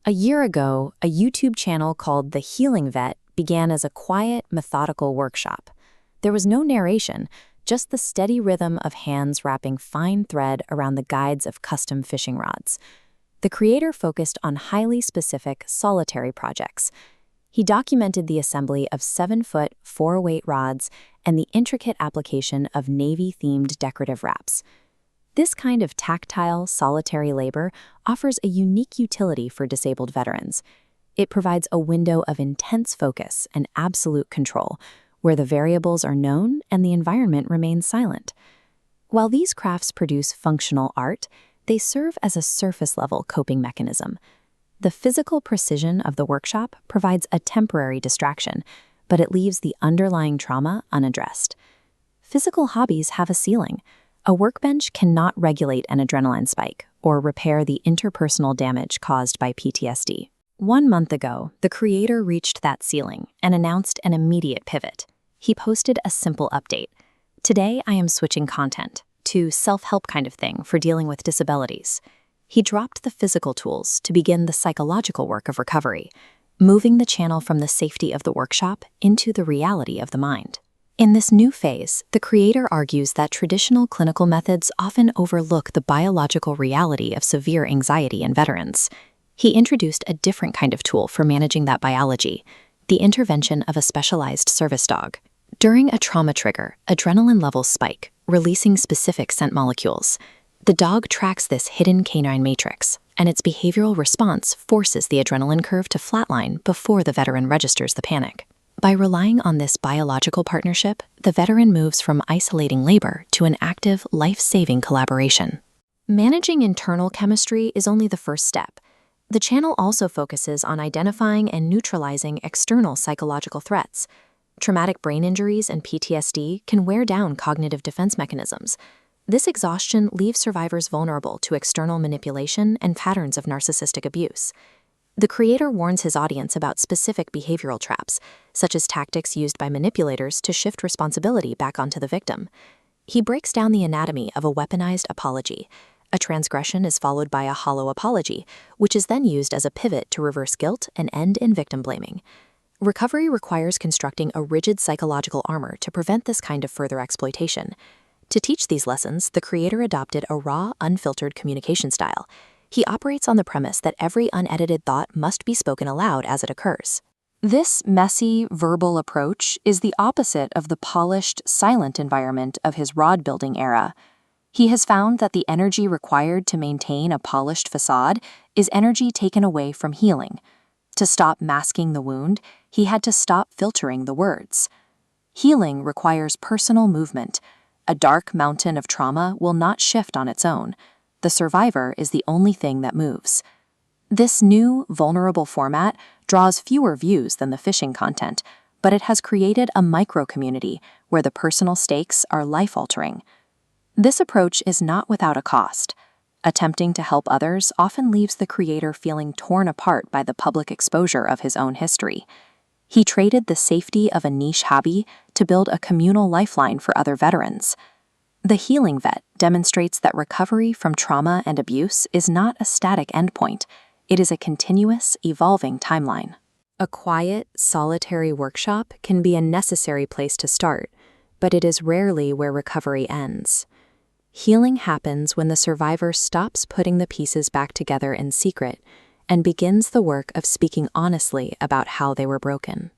A year ago, a YouTube channel called The Healing Vet began as a quiet, methodical workshop. There was no narration, just the steady rhythm of hands wrapping fine thread around the guides of custom fishing rods. The creator focused on highly specific, solitary projects. He documented the assembly of 7-foot, 4-weight rods and the intricate application of Navy-themed decorative wraps. This kind of tactile, solitary labor offers a unique utility for disabled veterans. It provides a window of intense focus and absolute control, where the variables are known and the environment remains silent. While these crafts produce functional art, they serve as a surface-level coping mechanism. The physical precision of the workshop provides a temporary distraction, but it leaves the underlying trauma unaddressed. Physical hobbies have a ceiling. A workbench cannot regulate an adrenaline spike or repair the interpersonal damage caused by PTSD. 1 month ago, the creator reached that ceiling and announced an immediate pivot. He posted a simple update. "Today I am switching content to self-help kind of thing for dealing with disabilities." He dropped the physical tools to begin the psychological work of recovery, moving the channel from the safety of the workshop into the reality of the mind. In this new phase, the creator argues that traditional clinical methods often overlook the biological reality of severe anxiety in veterans. He introduced a different kind of tool for managing that biology, the intervention of a specialized service dog. During a trauma trigger, adrenaline levels spike, releasing specific scent molecules. The dog tracks this hidden canine matrix, and its behavioral response forces the adrenaline curve to flatline before the veteran registers the panic. By relying on this biological partnership, the veteran moves from isolating labor to an active, life-saving collaboration. Managing internal chemistry is only the first step. The channel also focuses on identifying and neutralizing external psychological threats. Traumatic brain injuries and PTSD can wear down cognitive defense mechanisms. This exhaustion leaves survivors vulnerable to external manipulation and patterns of narcissistic abuse. The creator warns his audience about specific behavioral traps, such as tactics used by manipulators to shift responsibility back onto the victim. He breaks down the anatomy of a weaponized apology. A transgression is followed by a hollow apology, which is then used as a pivot to reverse guilt and end in victim blaming. Recovery requires constructing a rigid psychological armor to prevent this kind of further exploitation. To teach these lessons, the creator adopted a raw, unfiltered communication style. He operates on the premise that every unedited thought must be spoken aloud as it occurs. This messy, verbal approach is the opposite of the polished, silent environment of his rod-building era. He has found that the energy required to maintain a polished facade is energy taken away from healing. To stop masking the wound, he had to stop filtering the words. Healing requires personal movement. A dark mountain of trauma will not shift on its own. The survivor is the only thing that moves. This new, vulnerable format draws fewer views than the fishing content, but it has created a micro-community where the personal stakes are life-altering. This approach is not without a cost. Attempting to help others often leaves the creator feeling torn apart by the public exposure of his own history. He traded the safety of a niche hobby to build a communal lifeline for other veterans. The Healing Vet demonstrates that recovery from trauma and abuse is not a static endpoint. It is a continuous, evolving timeline. A quiet, solitary workshop can be a necessary place to start, but it is rarely where recovery ends. Healing happens when the survivor stops putting the pieces back together in secret and begins the work of speaking honestly about how they were broken.